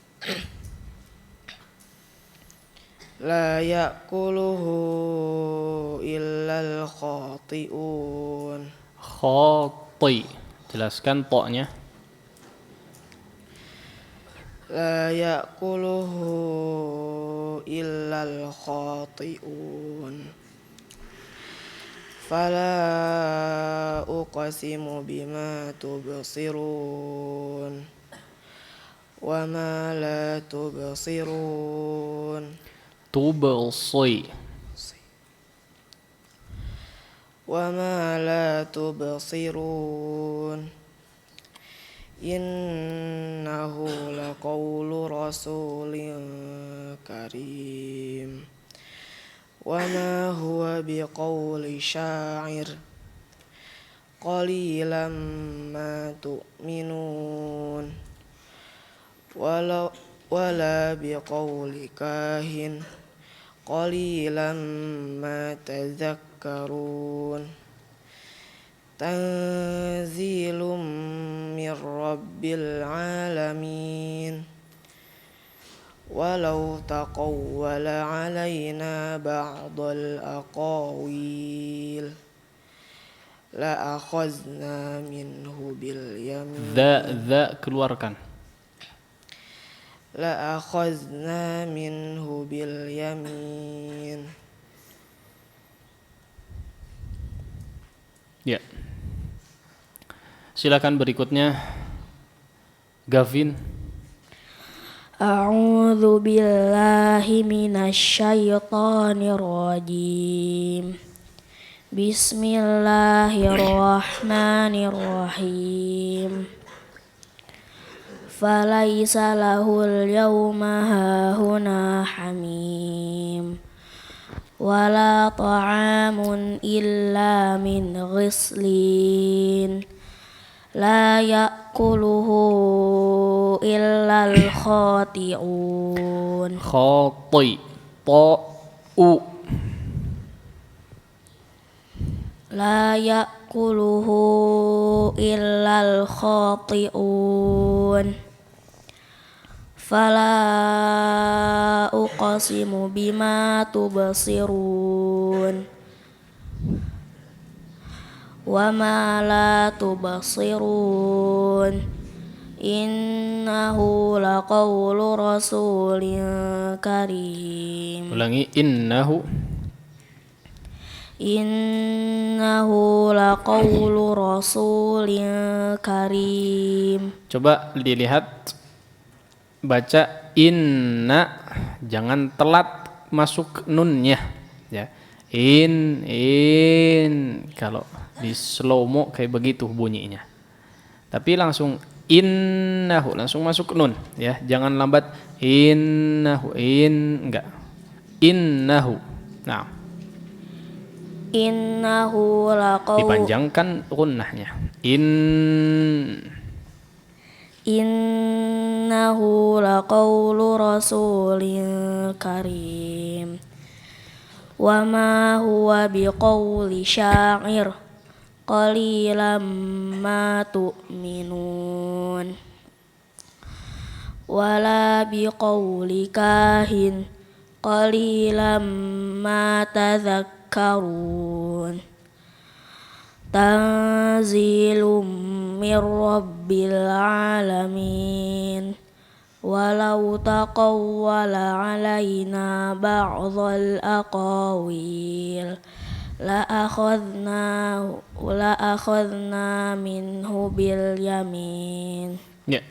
لا يأكله إلا الخاطئون. Khati. Jelaskan to-nya. لا يأكله إلا الخاطئون. فلا أقسم بما تبصرون وما لا تبصرون. Tubsi. وما لا تبصرون إنه لقول رسول كريم وما هو بقول شاعر قليلا ما تؤمنون ولا بقول كاهن قليلا ما تذكرون تنزيل من رب العالمين ولو تقول علينا بعض الأقاويل لأخذنا منه باليمين. Za keluarkan. لأخذنا منه باليمين. Ya. Silakan berikutnya Gavin. أعوذ بالله من الشيطان الرجيم بسم الله الرحمن الرحيم فليس له اليوم هاهنا حميم ولا طعام إلا من غسلين لا يأكله إلا الخاطئون. Khati. To-u. لا يأكله إلا الخاطئون فلا أقسم بما تبصرون وما لا تبصرون إنه لقول رسول كريم. Ulangi innahu. إنه لقول رسول كريم. Coba dilihat, baca inna, jangan telat masuk nunnya, ya. In kalau di slow mo kayak begitu bunyinya. Tapi langsung innahu, langsung masuk nun, ya. Jangan lambat innahu, enggak. Innahu. Nah, Innahu laqaul dipanjangkan gunnahnya. Innahu laqaulu rasulin karim wa ma huwa biqauli sya'ir qalilan ma tu'minun wala biqauli kahin qalilan ma tadhakkarun tanzilum mir rabbil alamin ولو تقول علينا بعض الأقاويل لأخذنا منه باليمين. Ya.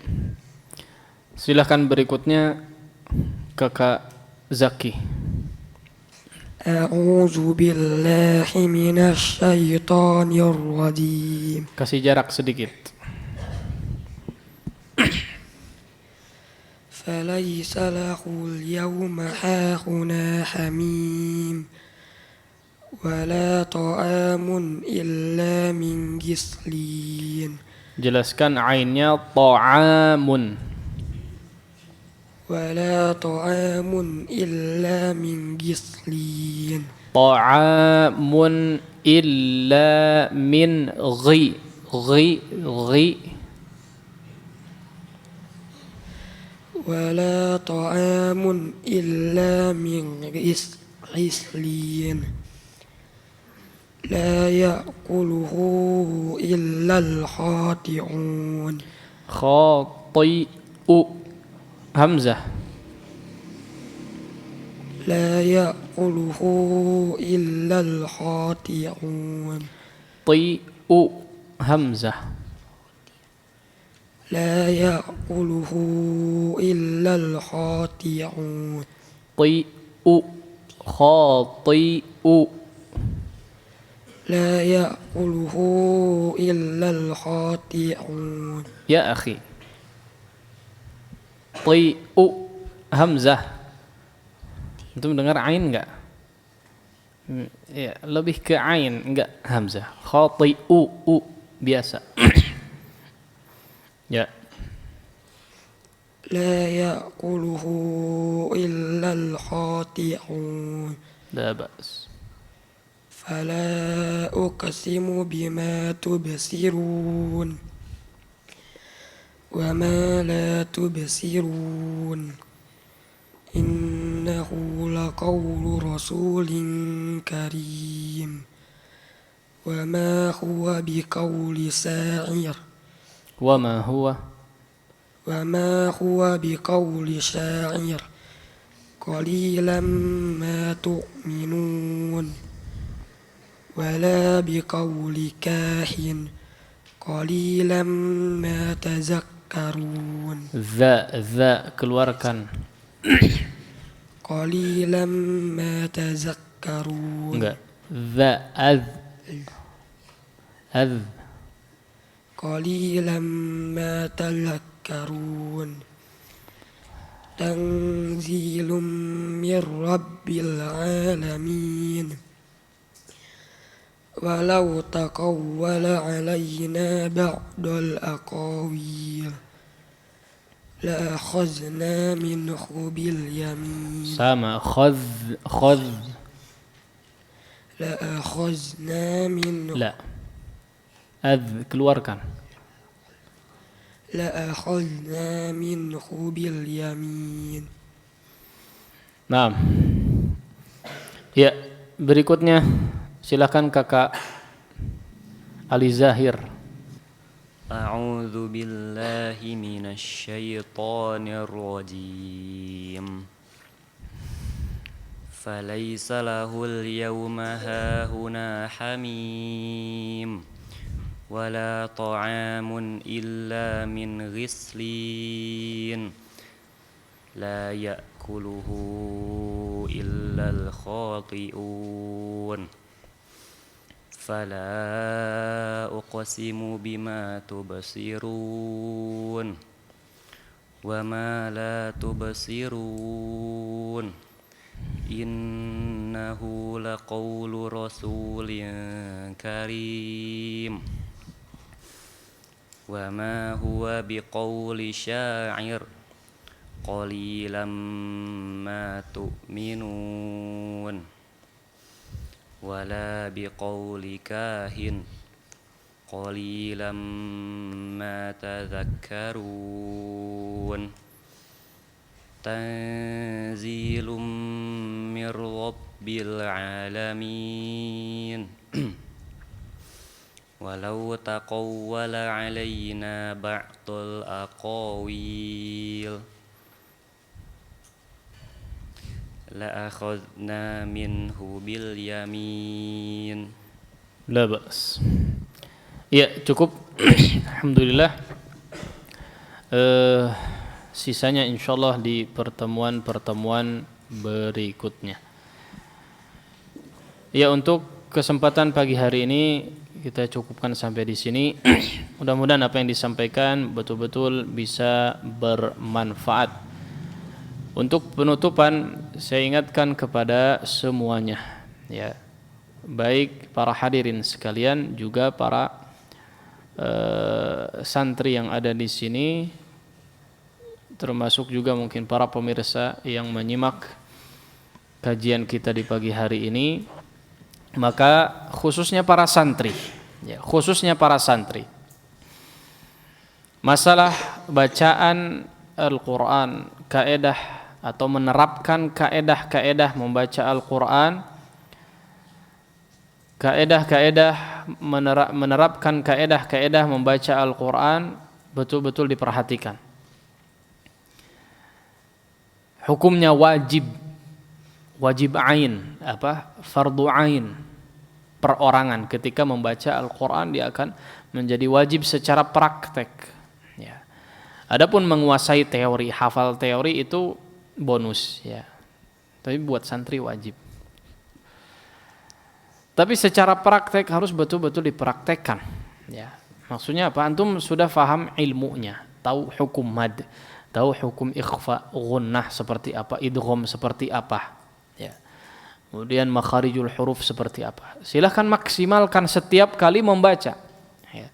Silahkan berikutnya Kakak Zaki. أعوذ بالله من الشيطان الرجيم. Kasih jarak sedikit. فليس له اليوم هاهنا حميم ولا طعام إلا من غسلين. Jelaskan ainnya ta'amun. ولا طعام إلا من غسلين. Ta'amun illa min ghi. ولا طعام إلا من غسلين لا يأكله إلا الخاطئون. Khati'u Hamzah. لا يأكله إلا الخاطئون. Ti'u Hamzah. لا يأكله إلا الخاطئون. Ti'u Khati'u. لا يأكله إلا الخاطئون. Ya akhi, Ti'u Hamzah. Antum dengar ain enggak? Ya, lebih ke ain enggak Hamzah. Khati'u biasa. Ya. لا يأكله إلا الخاطئون. La ba's. فلا أقسم بما تبصرون وما لا تبصرون إنه لقول رسول كريم وما هو بقول ساحر وما هو بقول شاعر قليلا ما تؤمنون ولا بقول كاهن قليلا ما تذكرون. Za keluarkan. قليلا ما تذكرون. Enggak. Za az. قليلا ما تذكرون. تنزيل من رب العالمين ولو تقول علينا بعض الأقاويل لأخذنا منه باليمين. Sama khadh. لأخذنا منه. La. Az keluarkan. لأخذنا منه باليمين. Naam. Ya, berikutnya silakan Kakak Ali Zahir. أعوذ بالله من الشيطان الرجيم فليس له اليوم هاهنا حميم ولا طعام إلا من غسلين لا يأكله إلا الخاطئون فلا أقسم بما تبصرون وما لا تبصرون إنه لقول رسول كريم وما هو بقول شاعر قليلا ما تؤمنون ولا بقول كاهن قليلا ما تذكرون تنزيل من رب العالمين ولو تقول علينا بعض الأقاويل لأخذنا منه باليمين. La ba's. Ya, cukup. Alhamdulillah. Sisanya insyaallah di pertemuan-pertemuan berikutnya. Ya, untuk kesempatan pagi hari ini kita cukupkan sampai di sini. Mudah-mudahan apa yang disampaikan betul-betul bisa bermanfaat. Untuk penutupan saya ingatkan kepada semuanya, ya, baik para hadirin sekalian juga para santri yang ada di sini, termasuk juga mungkin para pemirsa yang menyimak kajian kita di pagi hari ini, maka khususnya para santri, ya, khususnya para santri, masalah bacaan Al-Quran, kaedah atau menerapkan kaedah-kaedah membaca Al-Quran, menerapkan kaedah-kaedah membaca Al-Quran betul-betul diperhatikan. Hukumnya wajib ain, fardu ain, perorangan. Ketika membaca Al-Quran dia akan menjadi wajib secara praktek, ya. Adapun menguasai teori, hafal teori itu bonus, ya. Tapi buat santri wajib. Tapi secara praktek harus betul-betul dipraktekkan, ya. Maksudnya apa? Antum sudah faham ilmunya, tahu hukum mad, tahu hukum ikhfa, gunnah seperti apa, idgham seperti apa, ya. Kemudian makharijul huruf seperti apa. Silahkan maksimalkan setiap kali membaca, ya.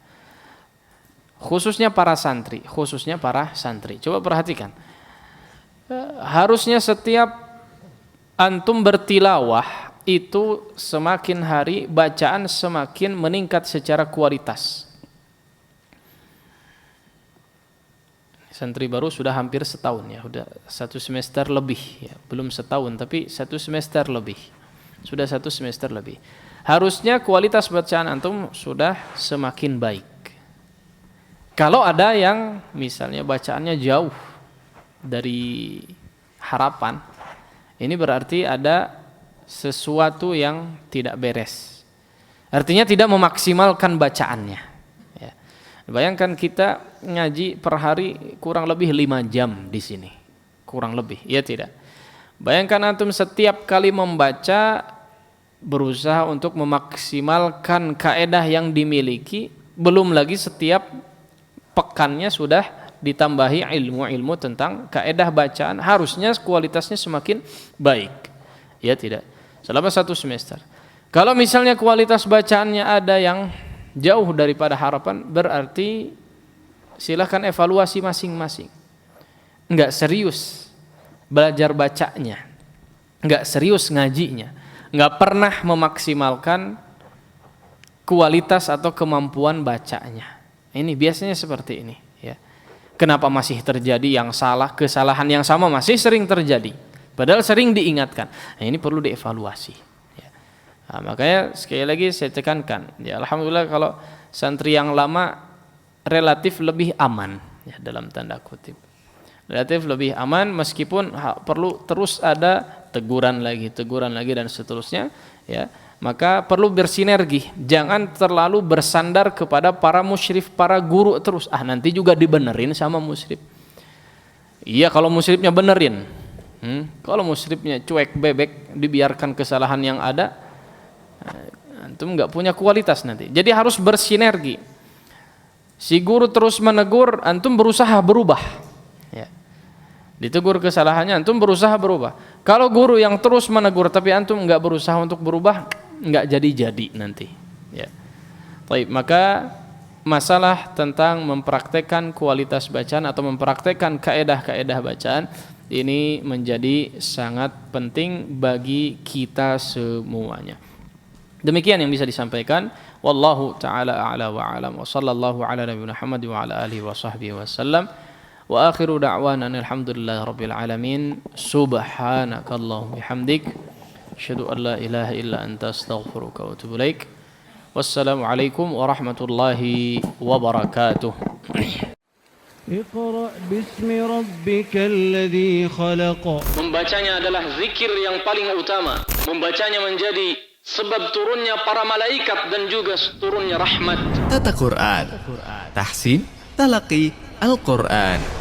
Khususnya para santri. Coba perhatikan. Harusnya setiap antum bertilawah itu semakin hari bacaan semakin meningkat secara kualitas. Santri baru sudah hampir setahun, ya, sudah 1 semester lebih, ya. Belum setahun tapi 1 semester lebih. Sudah 1 semester lebih. Harusnya kualitas bacaan antum sudah semakin baik. Kalau ada yang misalnya bacaannya jauh dari harapan, ini berarti ada sesuatu yang tidak beres. Artinya tidak memaksimalkan bacaannya, ya. Bayangkan kita ngaji per hari kurang lebih 5 jam di sini, kurang lebih, ya tidak. Bayangkan antum setiap kali membaca berusaha untuk memaksimalkan kaedah yang dimiliki, belum lagi setiap pekannya sudah ditambahi ilmu-ilmu tentang kaedah bacaan, harusnya kualitasnya semakin baik, ya tidak, selama 1 semester. Kalau misalnya kualitas bacaannya ada yang jauh daripada harapan, berarti silahkan evaluasi masing-masing. Enggak serius belajar bacanya, enggak serius ngajinya, enggak pernah memaksimalkan kualitas atau kemampuan bacanya. Ini biasanya seperti ini, ya. Kenapa masih terjadi yang salah, kesalahan yang sama masih sering terjadi, padahal sering diingatkan. Nah, ini perlu dievaluasi, ya. Nah, makanya sekali lagi saya tekankan, ya, alhamdulillah kalau santri yang lama relatif lebih aman, ya, dalam tanda kutip, relatif lebih aman, meskipun perlu terus ada teguran lagi dan seterusnya, ya. Maka perlu bersinergi, jangan terlalu bersandar kepada para musyrif, para guru terus. Nanti juga dibenerin sama musyrif. Iya, kalau musyrifnya benerin. Kalau musyrifnya cuek bebek, dibiarkan kesalahan yang ada, antum nggak punya kualitas nanti. Jadi harus bersinergi. Si guru terus menegur, antum berusaha berubah, ya. Ditegur kesalahannya, antum berusaha berubah. Kalau guru yang terus menegur tapi antum nggak berusaha untuk berubah, nggak jadi nanti, ya. Baik, maka masalah tentang mempraktekkan kualitas bacaan atau mempraktekkan kaedah-kaedah bacaan ini menjadi sangat penting bagi kita semuanya. Demikian yang bisa disampaikan. Wallahu taala a'la wa a'lam, wa sallallahu ala nabiyina Muhammad wa ala alihi wa sahbihi wasallam. Wa akhiru da'wana alhamdulillahi rabbil alamin. Subhanakallahumma bihamdik, asyhadu an la ilaha illa anta astaghfiruka wa atubu ilaik. Wassalamu alaikum warahmatullahi wabarakatuh. اقرأ باسم ربك الذي خلق. Membacanya adalah zikir yang paling utama. Membacanya menjadi sebab turunnya para malaikat dan juga turunnya rahmat. Tata Quran. Tahsin Talaqi Al-Quran.